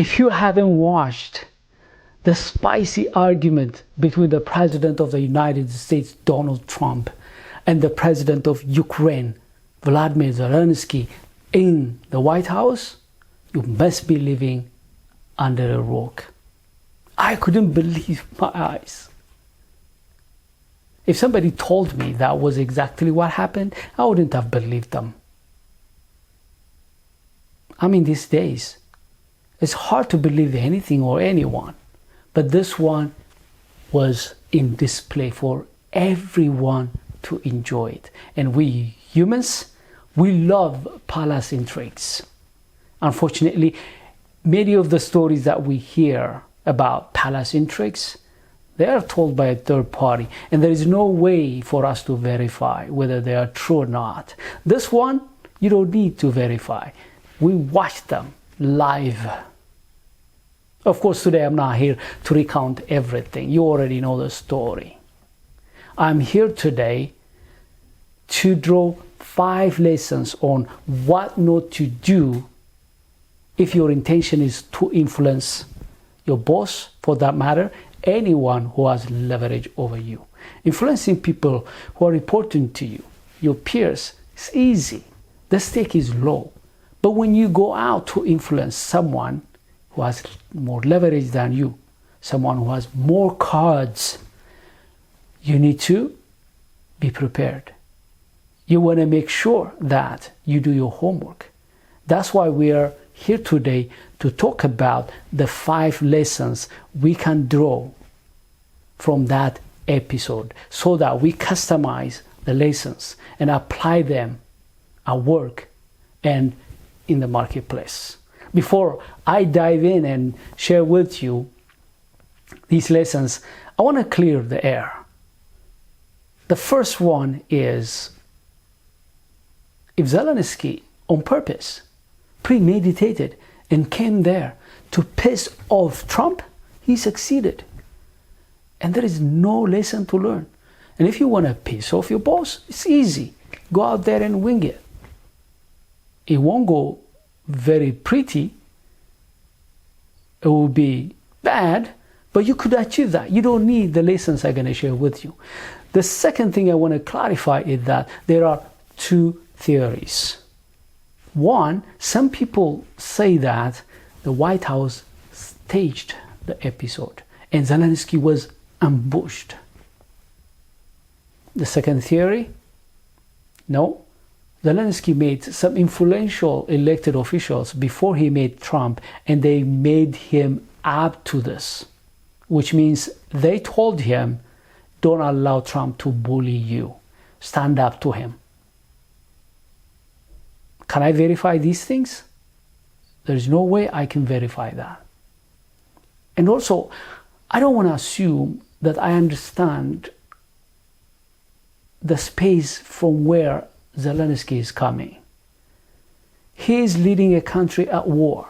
If you haven't watched the spicy argument between the President of the United States, Donald Trump, and the President of Ukraine, Volodymyr Zelensky, in the White House, you must be living under a rock. I couldn't believe my eyes. If somebody told me that was exactly what happened, I wouldn't have believed them. I mean, these days, it's hard to believe anything or anyone, but this one was in display for everyone to enjoy it. And we humans, we love palace intrigues. Unfortunately, many of the stories that we hear about palace intrigues, they are told by a third party, and there is no way for us to verify whether they are true or not. This one, you don't need to verify. We watch them live. Of course, today I'm not here to recount everything. You already know the story. I'm here today to draw 5 lessons on what not to do if your intention is to influence your boss, for that matter, anyone who has leverage over you. Influencing people who are reporting to you, your peers, is easy. The stake is low. But when you go out to influence someone who has more leverage than you, someone who has more cards, you need to be prepared. You want to make sure that you do your homework. That's why we are here today to talk about the 5 lessons we can draw from that episode so that we customize the lessons and apply them at work and in the marketplace. Before I dive in and share with you these lessons, I want to clear the air. The first one is, if Zelensky on purpose premeditated and came there to piss off Trump, he succeeded. And there is no lesson to learn. And if you want to piss off your boss, it's easy. Go out there and wing it. It won't go very pretty. It will be bad, but you could achieve that. You don't need the lessons I'm going to share with you. The second thing I want to clarify is that there are 2 theories. One, some people say that the White House staged the episode and Zelensky was ambushed. The second theory, no, Zelensky made some influential elected officials before he met Trump, and they made him up to this, which means they told him, don't allow Trump to bully you. Stand up to him. Can I verify these things? There's no way I can verify that. And also, I don't want to assume that I understand the space from where Zelensky is coming. He is leading a country at war.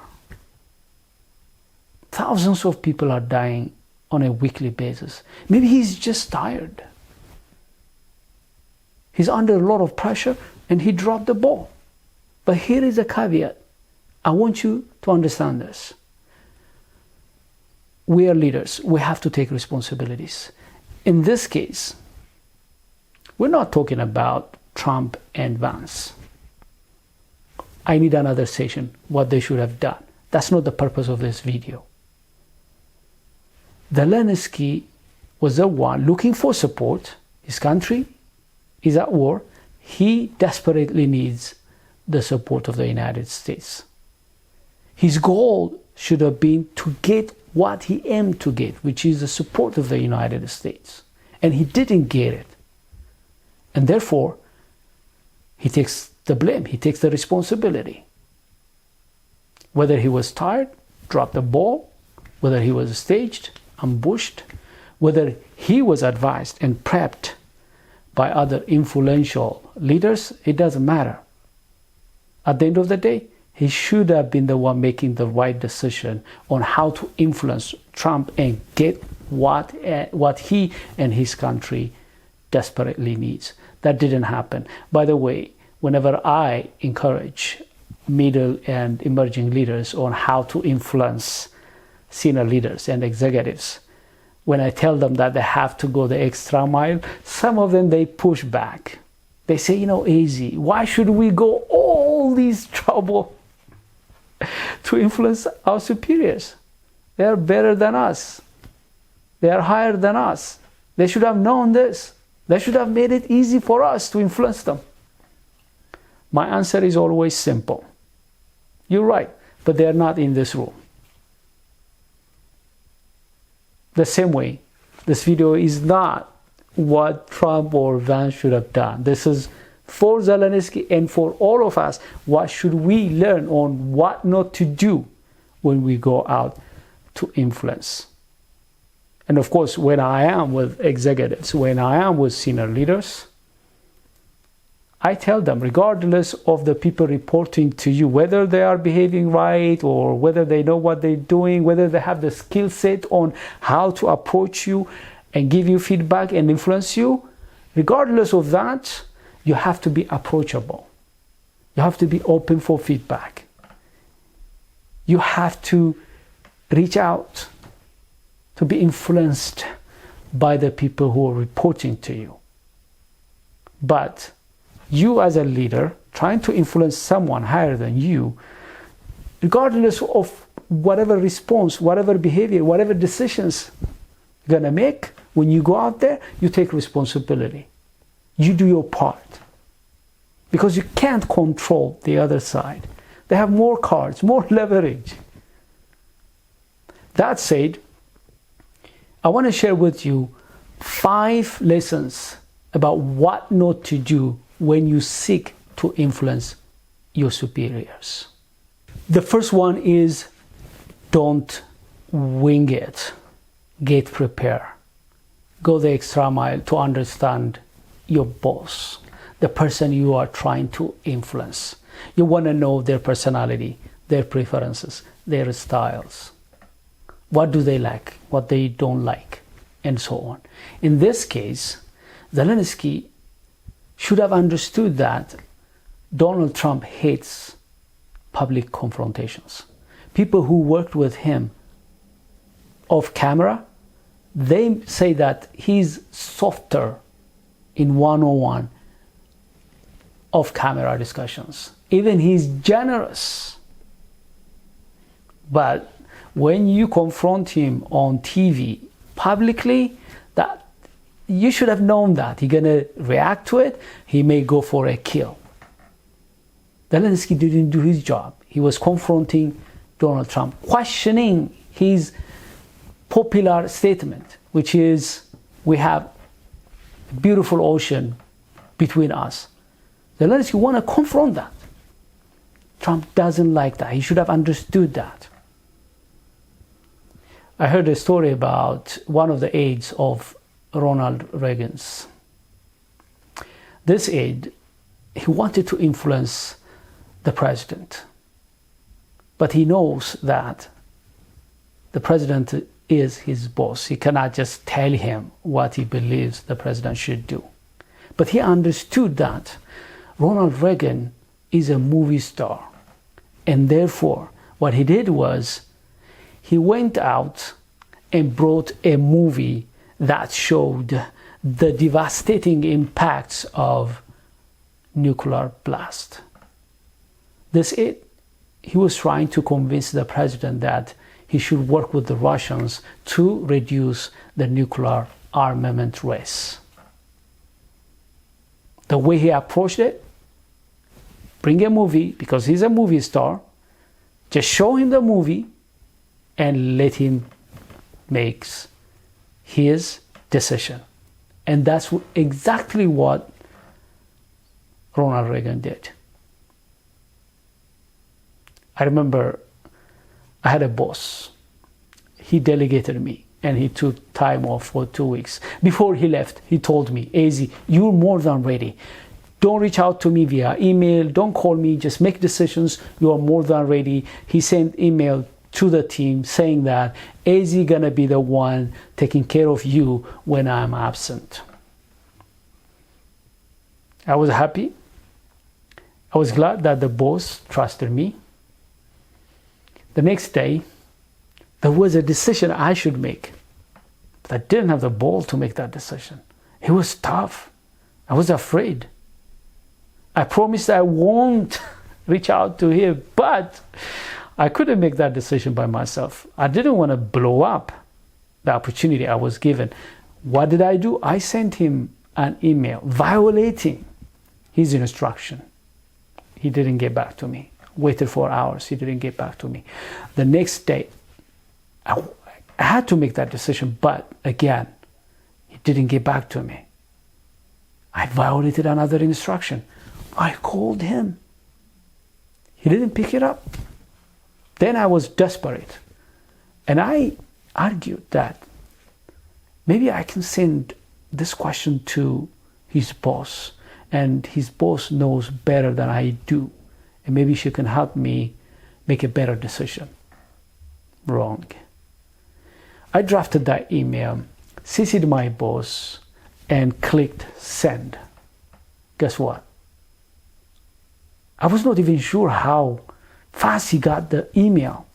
Thousands of people are dying on a weekly basis. Maybe he's just tired. He's under a lot of pressure and he dropped the ball. But here is a caveat. I want you to understand this. We are leaders. We have to take responsibilities. In this case, we're not talking about Trump and Vance. I need another session, what they should have done. That's not the purpose of this video. Zelensky was the one looking for support. His country is at war. He desperately needs the support of the United States. His goal should have been to get what he aimed to get, which is the support of the United States. And he didn't get it. And therefore, he takes the blame, he takes the responsibility. Whether he was tired, dropped the ball, whether he was staged, ambushed, whether he was advised and prepped by other influential leaders, it doesn't matter. At the end of the day, he should have been the one making the right decision on how to influence Trump and get what he and his country desperately needs. That didn't happen. By the way, whenever I encourage middle and emerging leaders on how to influence senior leaders and executives. When I tell them that they have to go the extra mile, some of them, they push back. They say, you know, AZ, why should we go all this trouble to influence our superiors? They are better than us. They are higher than us. They should have known this. They should have made it easy for us to influence them. My answer is always simple. You're right, but they're not in this room. The same way, this video is not what Trump or Vance should have done. This is for Zelensky and for all of us. What should we learn on what not to do when we go out to influence? And of course, when I am with executives, when I am with senior leaders, I tell them, regardless of the people reporting to you, whether they are behaving right or whether they know what they're doing, whether they have the skill set on how to approach you and give you feedback and influence you, regardless of that, you have to be approachable. You have to be open for feedback. You have to reach out to be influenced by the people who are reporting to you. But you as a leader trying to influence someone higher than you, regardless of whatever response, whatever behavior, whatever decisions you're gonna make, when you go out there, you take responsibility. You do your part. Because you can't control the other side. They have more cards, more leverage. That said, I want to share with you 5 lessons about what not to do when you seek to influence your superiors. The first one is don't wing it. Get prepared. Go the extra mile to understand your boss, the person you are trying to influence. You want to know their personality, their preferences, their styles. What do they like, what they don't like, and so on. In this case, Zelensky should have understood that Donald Trump hates public confrontations. People who worked with him off camera, they say that he's softer in one-on-one off-camera discussions. Even he's generous. But when you confront him on TV publicly, that you should have known that he's gonna react to it. He may go for a kill. Zelensky didn't do his job. He was confronting Donald Trump, questioning his popular statement, which is, we have a beautiful ocean between us. Zelensky want to confront that. Trump doesn't like that. He should have understood that. I heard a story about one of the aides of Ronald Reagan's. This aide, he wanted to influence the president, but he knows that the president is his boss. He cannot just tell him what he believes the president should do. But he understood that Ronald Reagan is a movie star, and therefore what he did was he went out and brought a movie that showed the devastating impacts of nuclear blast. He was trying to convince the president that he should work with the Russians to reduce the nuclear armament race. The way he approached it, bring a movie, because he's a movie star, just show him the movie and let him make his decision. And that's exactly what Ronald Reagan did. I remember I had a boss. He delegated me and he took time off for 2 weeks. Before he left, he told me, AZ, you're more than ready. Don't reach out to me via email. Don't call me. Just make decisions. You are more than ready. He sent email to the team saying that AZ gonna be the one taking care of you when I'm absent. I was happy. I was glad that the boss trusted me. The next day, there was a decision I should make, but I didn't have the ball to make that decision. It was tough. I was afraid. I promised I won't reach out to him, but I couldn't make that decision by myself. I didn't want to blow up the opportunity I was given. What did I do? I sent him an email violating his instruction. He didn't get back to me. Waited 4 hours. He didn't get back to me. The next day, I had to make that decision, but again, he didn't get back to me. I violated another instruction. I called him. He didn't pick it up. Then I was desperate. And I argued that maybe I can send this question to his boss, and his boss knows better than I do, and maybe she can help me make a better decision. Wrong. I drafted that email, CC'd my boss, and clicked send. Guess what? I was not even sure how fast he got the email.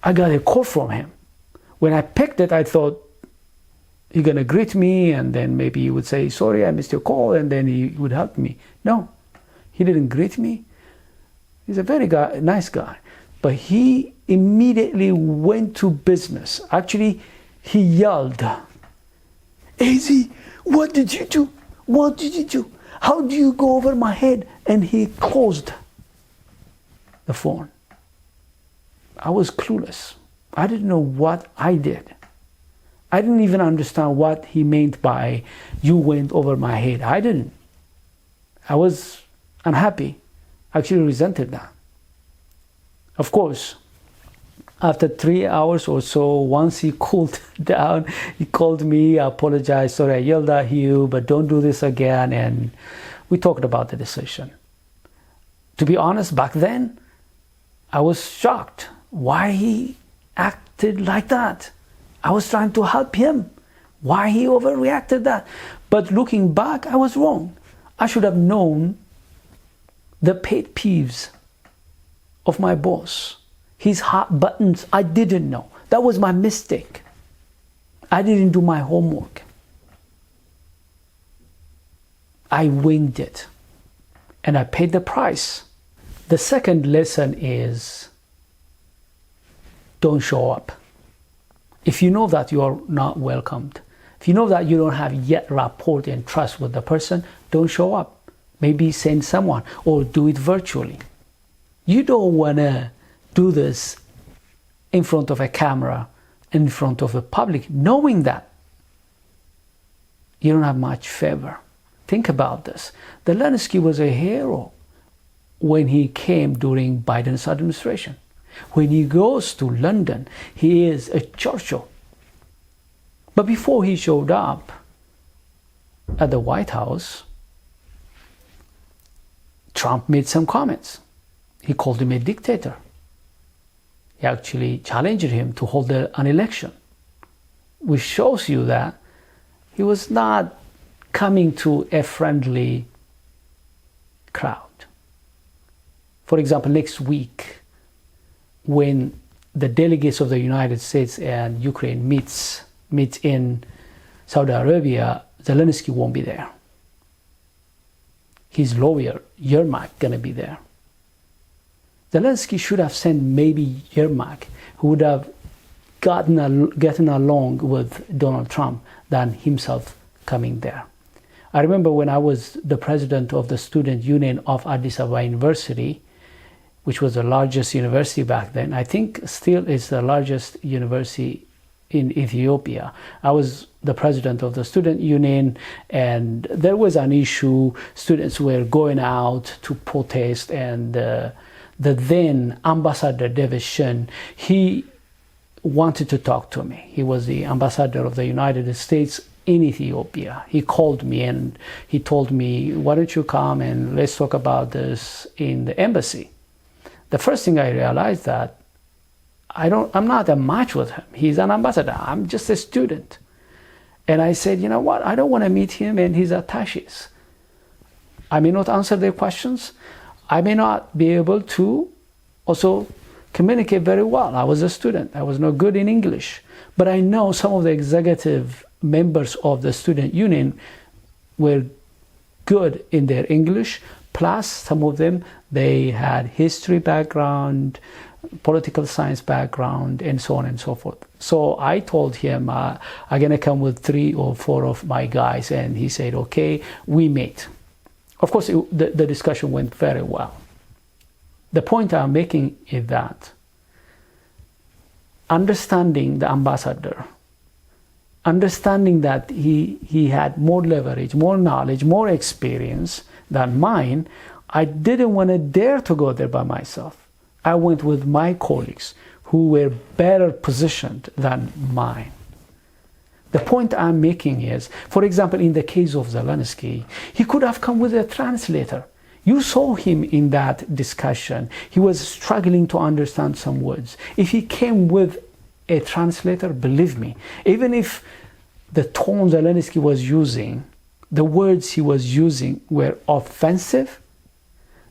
I got a call from him. When I picked it, I thought he's gonna greet me, and then maybe he would say, sorry, I missed your call, and then he would help me. No, he didn't greet me. He's a very nice guy. But he immediately went to business. Actually, he yelled, AZ, what did you do? What did you do? How do you go over my head? And he closed the phone. I was clueless. I didn't know what I did. I didn't even understand what he meant by you went over my head. I didn't. I was unhappy. Actually resented that. Of course, after 3 hours or so, once he cooled down, he called me, I apologized, sorry I yelled at you, but don't do this again. And we talked about the decision. To be honest, back then, I was shocked why he acted like that. I was trying to help him. Why he overreacted that? But looking back, I was wrong. I should have known the pet peeves of my boss. His hot buttons, I didn't know. That was my mistake. I didn't do my homework. I winged it. And I paid the price. The second lesson is don't show up. If you know that you are not welcomed, if you know that you don't have yet rapport and trust with the person, don't show up. Maybe send someone or do it virtually. You don't want to do this in front of a camera, in front of the public, knowing that you don't have much favor. Think about this. Zelensky was a hero when he came during Biden's administration. When he goes to London, he is a Churchill. But before he showed up at the White House, Trump made some comments. He called him a dictator. He actually challenged him to hold an election, which shows you that he was not coming to a friendly crowd. For example, next week, when the delegates of the United States and Ukraine meets in Saudi Arabia, Zelensky won't be there. His lawyer, 𝐬𝐮𝐬𝐫𝐸, gonna be there. Zelensky should have sent maybe 𝐬𝐮𝐬𝐫𝐸, who would have gotten along with Donald Trump, than himself coming there. I remember when I was the president of the student union of Addis Ababa University, which was the largest university back then. I think still is the largest university in Ethiopia. I was the president of the student union, and there was an issue. Students were going out to protest, and the then ambassador 𝐷𝐵𝐿, he wanted to talk to me. He was the ambassador of the United States in Ethiopia. He called me and he told me, why don't you come and let's talk about this in the embassy. The first thing I realized that I'm not a match with him. He's an ambassador. I'm just a student. And I said, you know what? I don't want to meet him and his attaches. I may not answer their questions. I may not be able to also communicate very well. I was a student. I was not good in English. But I know some of the executive members of the student union were good in their English, plus some of them, they had history background, political science background, and so on and so forth. So I told him, I'm going to come with 3 or 4 of my guys, and he said, okay, we meet. Of course, the discussion went very well. The point I'm making is that understanding the ambassador, understanding that he had more leverage, more knowledge, more experience than mine, I didn't want to dare to go there by myself. I went with my colleagues who were better positioned than mine. The point I'm making is, for example, in the case of Zelensky, he could have come with a translator. You saw him in that discussion. He was struggling to understand some words. If he came with a translator, believe me, even if the tone Zelensky was using, the words he was using were offensive,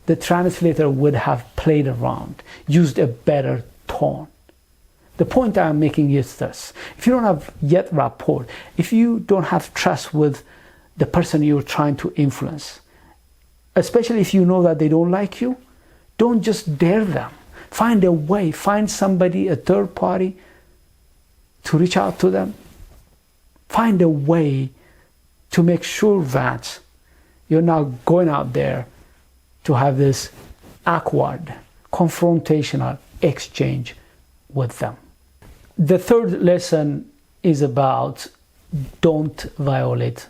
the translator would have played around, used a better tone. The point I'm making is this: if you don't have yet rapport, if you don't have trust with the person you're trying to influence, especially if you know that they don't like you, don't just dare them. Find a way, find somebody, a third party, to reach out to them. Find a way to make sure that you're not going out there to have this awkward, confrontational exchange with them. The third lesson is about don't violate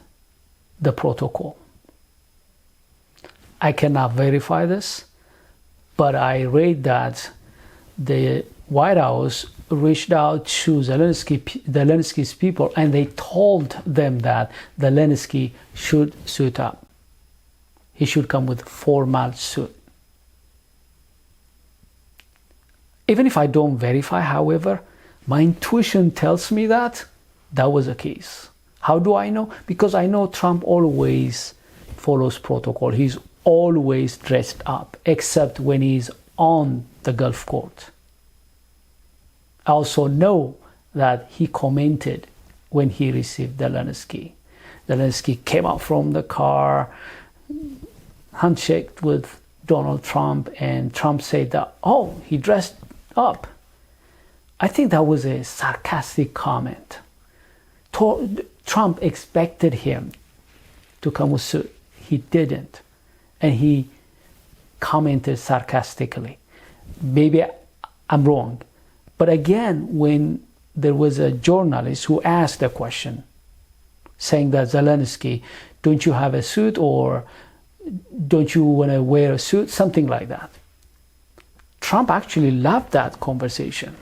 the protocol. I cannot verify this, but I read that the White House reached out to Zelensky's people, and they told them that Zelensky should suit up. He should come with formal suit. Even if I don't verify, however, my intuition tells me that that was the case. How do I know? Because I know Trump always follows protocol. He's always dressed up, except when he's on the golf court. I also know that he commented when he received Zelensky. Zelensky came out from the car, handshaked with Donald Trump, and Trump said that, oh, he dressed up. I think that was a sarcastic comment. Trump expected him to come with suit. He didn't. And he commented sarcastically. Maybe I'm wrong. But again, when there was a journalist who asked a question, saying that Zelensky, don't you have a suit, or don't you want to wear a suit? Something like that. Trump actually loved that conversation,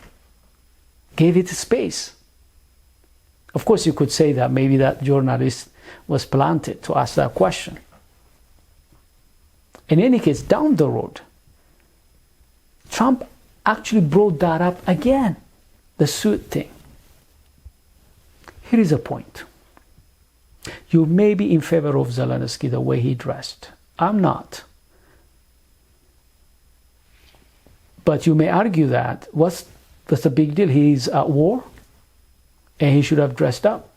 gave it space. Of course, you could say that maybe that journalist was planted to ask that question. In any case, down the road, Trump actually brought that up again, the suit thing. Here is a point. You may be in favor of Zelensky the way he dressed. I'm not. But you may argue that, what's the big deal? He's at war and he should have dressed up.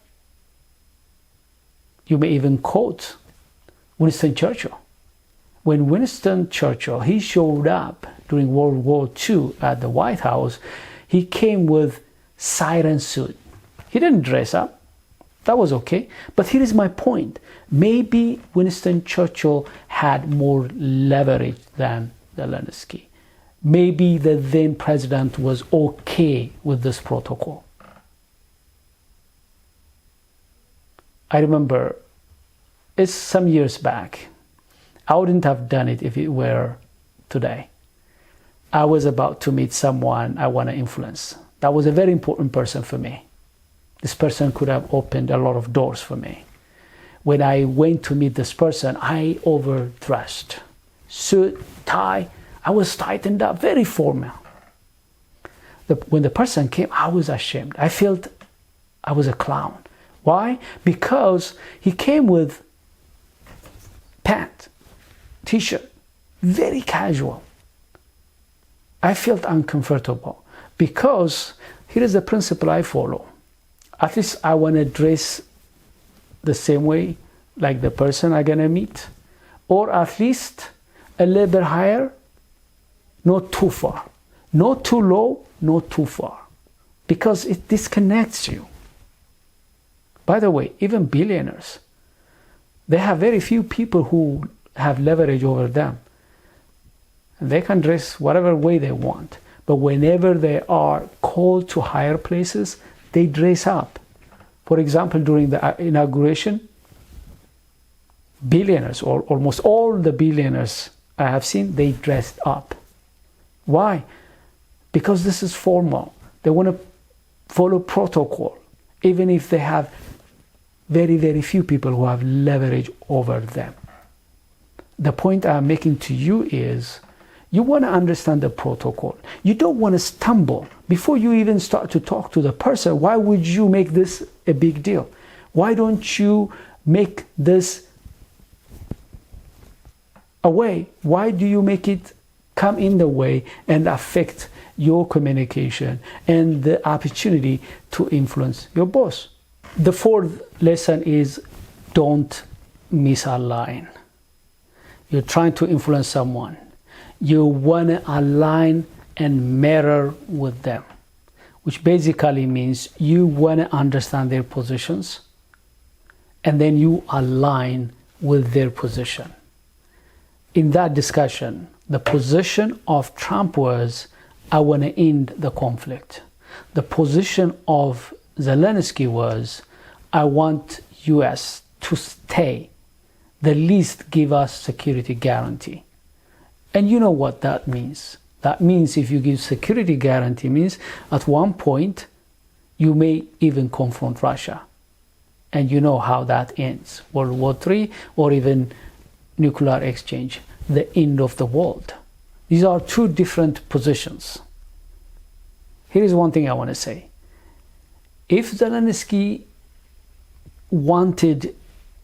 You may even quote Winston Churchill. When Winston Churchill, he showed up during World War II at the White House, he came with siren suit. He didn't dress up. That was okay. But here is my point. Maybe Winston Churchill had more leverage than Zelensky. Maybe the then president was okay with this protocol. I remember it's some years back. I wouldn't have done it if it were today. I was about to meet someone I want to influence. That was a very important person for me. This person could have opened a lot of doors for me. When I went to meet this person, I overdressed. Suit, tie, I was tightened up, very formal. When the person came, I was ashamed. I felt I was a clown. Why? Because he came with pants, t-shirt, very casual. I felt uncomfortable because here is the principle I follow. At least I want to dress the same way like the person I'm going to meet, or at least a little bit higher, not too far, not too low, not too far, because it disconnects you. By the way, even billionaires, they have very few people who have leverage over them. They can dress whatever way they want, but whenever they are called to higher places, they dress up. For example, during the inauguration, billionaires, or almost all the billionaires I have seen, they dressed up. Why? Because this is formal. They want to follow protocol, even if they have very, very few people who have leverage over them. The point I'm making to you is, you want to understand the protocol. You don't want to stumble. Before you even start to talk to the person, why would you make this a big deal? Why don't you make this a way? Why do you make it come in the way and affect your communication and the opportunity to influence your boss? The fourth lesson is, don't misalign. You're trying to influence someone. You want to align and mirror with them, which basically means you want to understand their positions and then you align with their position. In that discussion, the position of Trump was, I want to end the conflict. The position of Zelensky was, I want US to stay, the least give us security guarantee. And you know what that means. That means if you give security guarantee, means at one point you may even confront Russia. And you know how that ends. World War III or even nuclear exchange, the end of the world. These are two different positions. Here is one thing I want to say. If Zelensky wanted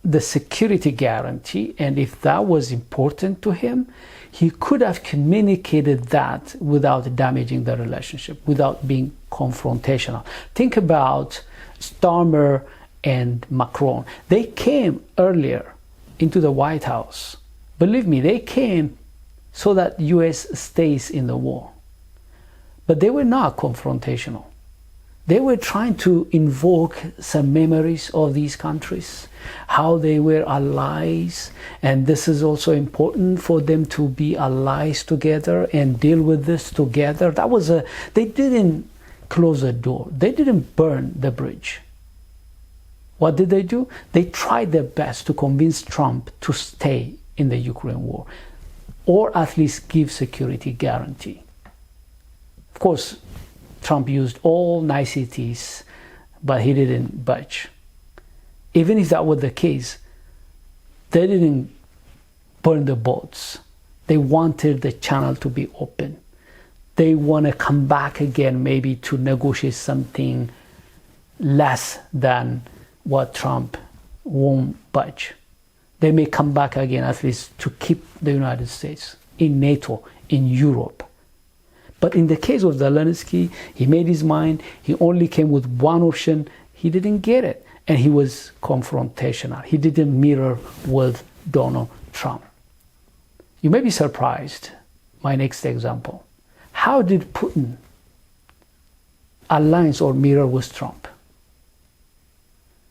the security guarantee, and if that was important to him, he could have communicated that without damaging the relationship, without being confrontational. Think about Starmer and Macron. They came earlier into the White House. Believe me, they came so that US stays in the war. But they were not confrontational. They were trying to invoke some memories of these countries, how they were allies, and this is also important for them to be allies together and deal with this together. They didn't close the door. They didn't burn the bridge. What did they do? They tried their best to convince Trump to stay in the Ukraine war, or at least give security guarantee. Of course, Trump used all niceties, but he didn't budge. Even if that were the case, they didn't burn the boats. They wanted the channel to be open. They want to come back again, maybe to negotiate something less than what Trump won't budge. They may come back again, at least to keep the United States in NATO, in Europe. But in the case of Zelensky, he made his mind. He only came with one option. He didn't get it. And he was confrontational. He didn't mirror with Donald Trump. You may be surprised. My next example. How did Putin align or mirror with Trump?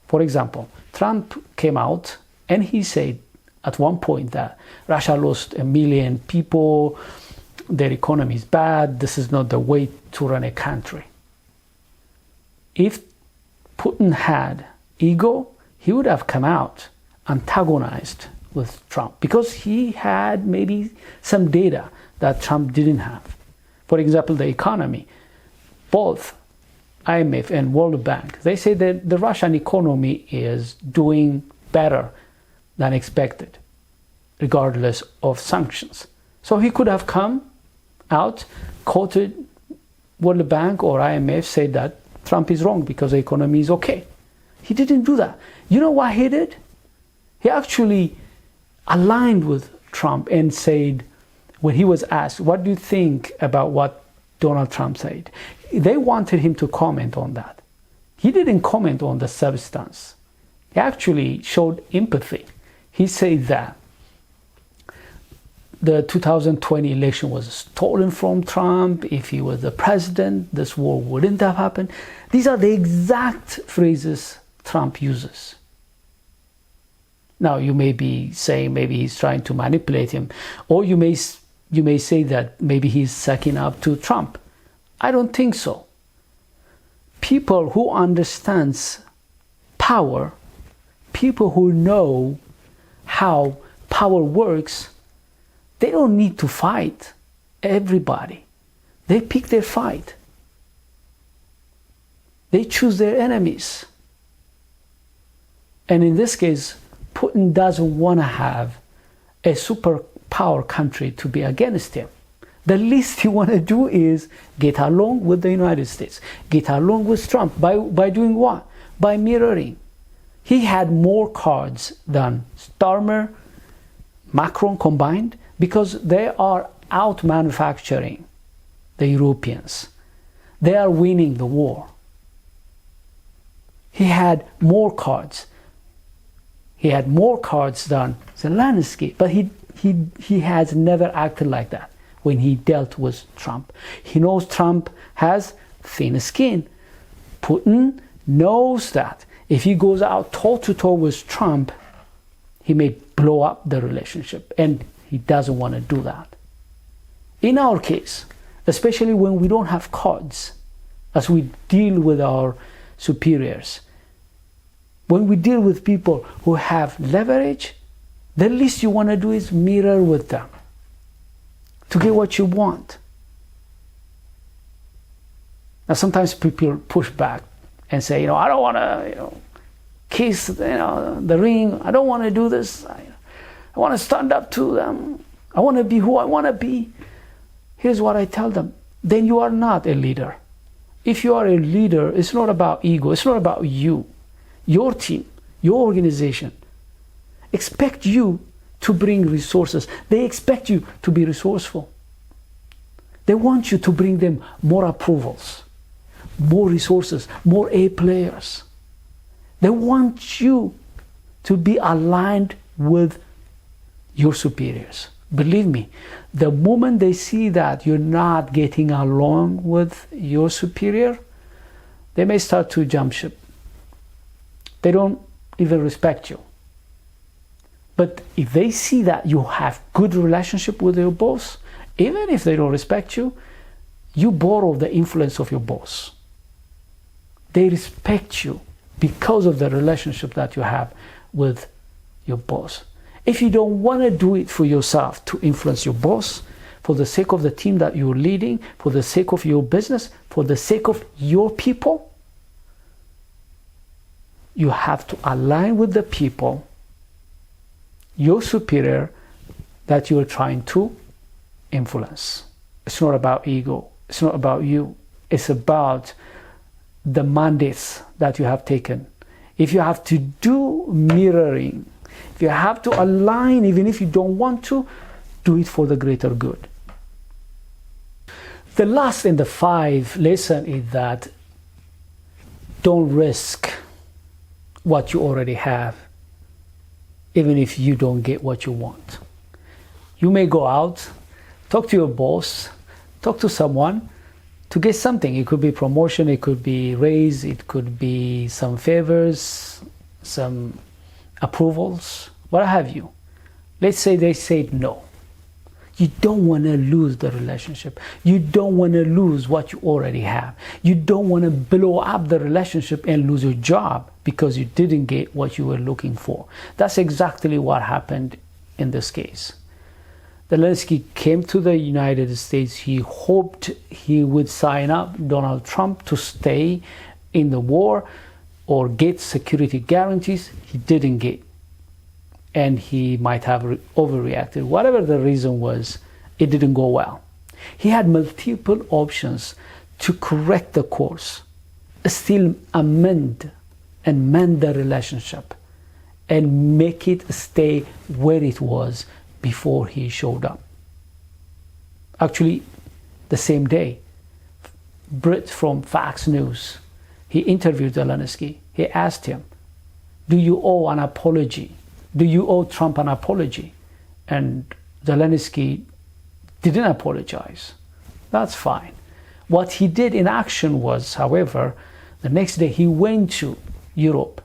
For example, Trump came out and he said at one point that Russia lost 1 million people, their economy is bad, this is not the way to run a country. If Putin had ego, he would have come out antagonized with Trump because he had maybe some data that Trump didn't have. For example, the economy. Both IMF and World Bank, they say that the Russian economy is doing better than expected, regardless of sanctions. So he could have come out, quoted World Bank or IMF, said that Trump is wrong because the economy is okay. He didn't do that. You know what he did? He actually aligned with Trump and said, when he was asked, what do you think about what Donald Trump said? They wanted him to comment on that. He didn't comment on the substance. He actually showed empathy. He said that the 2020 election was stolen from Trump. If he was the president, this war wouldn't have happened. These are the exact phrases Trump uses. Now, you may be saying maybe he's trying to manipulate him, or you may say that maybe he's sucking up to Trump. I don't think so. People who understands power, people who know how power works, they don't need to fight everybody. They pick their fight. They choose their enemies. And in this case, Putin doesn't want to have a superpower country to be against him. The least he want to do is get along with the United States, get along with Trump. By doing what? By mirroring. He had more cards than Starmer, Macron combined, because they are out manufacturing the Europeans. They are winning the war. He had more cards. He had more cards than Zelensky, but he has never acted like that when he dealt with Trump. He knows Trump has thin skin. Putin knows that if he goes out toe-to-toe with Trump, he may blow up the relationship, and he doesn't want to do that. In our case, especially when we don't have cards, as we deal with our superiors, when we deal with people who have leverage, the least you want to do is mirror with them to get what you want. Now, sometimes people push back and say, I don't want to, kiss, the ring. I don't want to do this. I want to stand up to them. I want to be who I want to be. Here's what I tell them. Then you are not a leader. If you are a leader, it's not about ego. It's not about you. Your team, your organization expect you to bring resources. They expect you to be resourceful. They want you to bring them more approvals, more resources, more A players. They want you to be aligned with your superiors. Believe me, the moment they see that you're not getting along with your superior, they may start to jump ship. They don't even respect you. But if they see that you have good relationship with your boss, even if they don't respect you, you borrow the influence of your boss. They respect you because of the relationship that you have with your boss. If you don't want to do it for yourself to influence your boss, for the sake of the team that you're leading, for the sake of your business, for the sake of your people, you have to align with the people, your superior, that you are trying to influence. It's not about ego. It's not about you. It's about the mandates that you have taken. If you have to do mirroring, if you have to align, even if you don't want to, do it for the greater good. The last in the 5 lesson is that don't risk what you already have, even if you don't get what you want. You may go out, talk to your boss, talk to someone to get something. It could be promotion, it could be raise, it could be some favors, some approvals, what have you. Let's say they said no. You don't want to lose the relationship. You don't want to lose what you already have. You don't want to blow up the relationship and lose your job because you didn't get what you were looking for. That's exactly what happened in this case. Zelensky came to the United States. He hoped he would sign up Donald Trump to stay in the war or get security guarantees. He didn't get. And he might have overreacted. Whatever the reason was, it didn't go well. He had multiple options to correct the course, still amend the relationship and make it stay where it was before he showed up. Actually, the same day, Brit from Fox News, he interviewed Zelensky. He asked him, do you owe an apology? Do you owe Trump an apology? And Zelensky didn't apologize. That's fine. What he did in action was, however, the next day he went to Europe.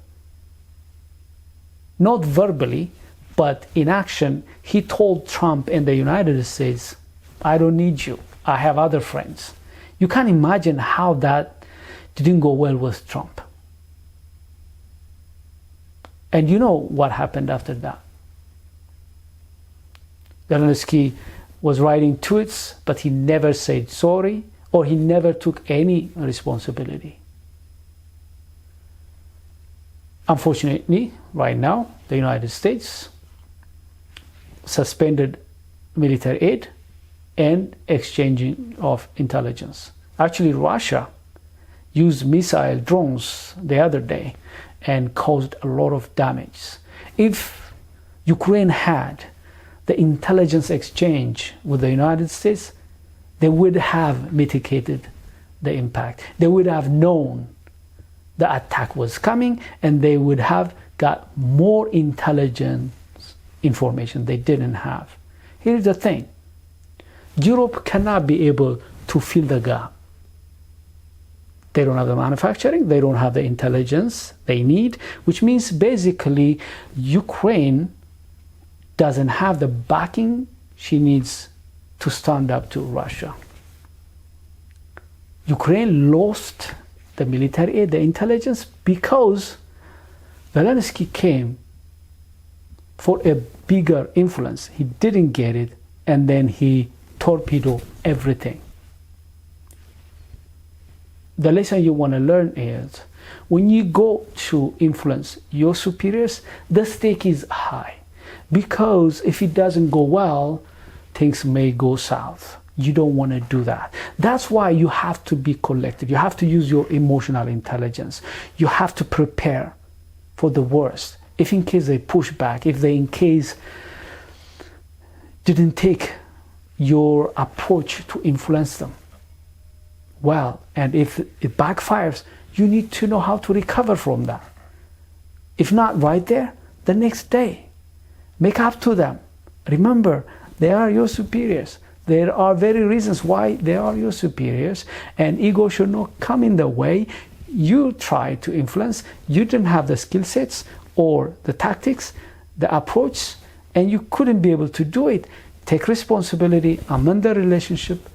Not verbally, but in action, he told Trump and the United States, I don't need you. I have other friends. You can't imagine how that didn't go well with Trump. And you know what happened after that. Zelensky was writing tweets, but he never said sorry, or he never took any responsibility. Unfortunately, right now, the United States suspended military aid and exchanging of intelligence. Actually, Russia used missile drones the other day and caused a lot of damage. If Ukraine had the intelligence exchange with the United States, they would have mitigated the impact. They would have known the attack was coming, and they would have got more intelligence information they didn't have. Here's the thing. Europe cannot be able to fill the gap. They don't have the manufacturing, they don't have the intelligence they need, which means basically Ukraine doesn't have the backing she needs to stand up to Russia. Ukraine lost the military aid, the intelligence, because Zelensky came for a bigger influence. He didn't get it, and then he torpedoed everything. The lesson you want to learn is, when you go to influence your superiors, the stake is high. Because if it doesn't go well, things may go south. You don't want to do that. That's why you have to be collected. You have to use your emotional intelligence. You have to prepare for the worst. If in case they push back, if they in case didn't take your approach to influence them well, and if it backfires, you need to know how to recover from that. If not right there, the next day, make up to them. Remember, they are your superiors. There are very reasons why they are your superiors, and ego should not come in the way. You try to influence, you didn't have the skill sets or the tactics, the approach, and you couldn't be able to do it. Take responsibility, amend the relationship,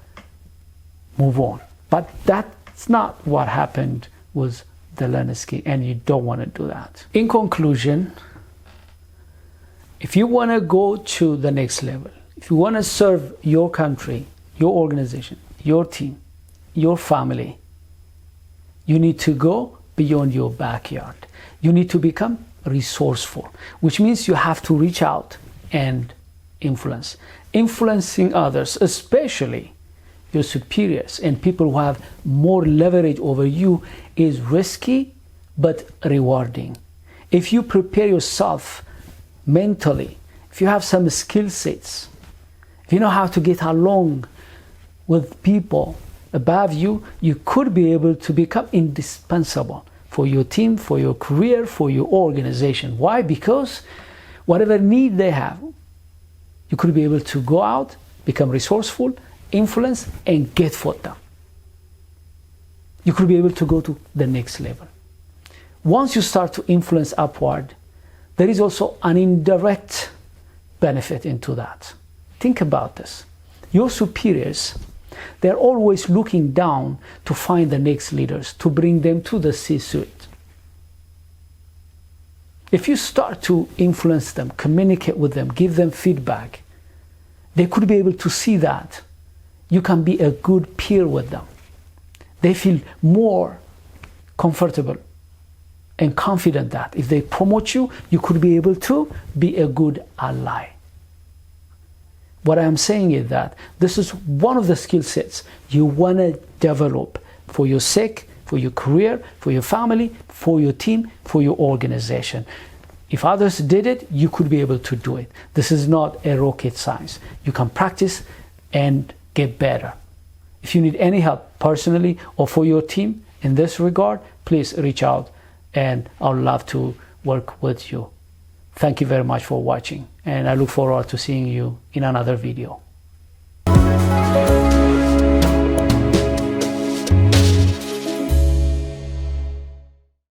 move on. But that's not what happened with Zelensky, and you don't want to do that. In conclusion, if you want to go to the next level, if you want to serve your country, your organization, your team, your family, you need to go beyond your backyard. You need to become resourceful, which means you have to reach out and influence. Influencing others, especially your superiors and people who have more leverage over you, is risky but rewarding. If you prepare yourself mentally, if you have some skill sets, if you know how to get along with people above you, you could be able to become indispensable for your team, for your career, for your organization. Why? Because whatever need they have, you could be able to go out, become resourceful, influence, and get for them. You could be able to go to the next level. Once you start to influence upward, there is also an indirect benefit into that. Think about this. Your superiors, they're always looking down to find the next leaders, to bring them to the C-suite. If you start to influence them, communicate with them, give them feedback, they could be able to see that you can be a good peer with them. They feel more comfortable and confident that if they promote you, you could be able to be a good ally. What I'm saying is that this is one of the skill sets you want to develop for your sake, for your career, for your family, for your team, for your organization. If others did it, you could be able to do it. This is not a rocket science. You can practice and get better. If you need any help personally or for your team in this regard, please reach out and I'd love to work with you. Thank you very much for watching, and I look forward to seeing you in another video.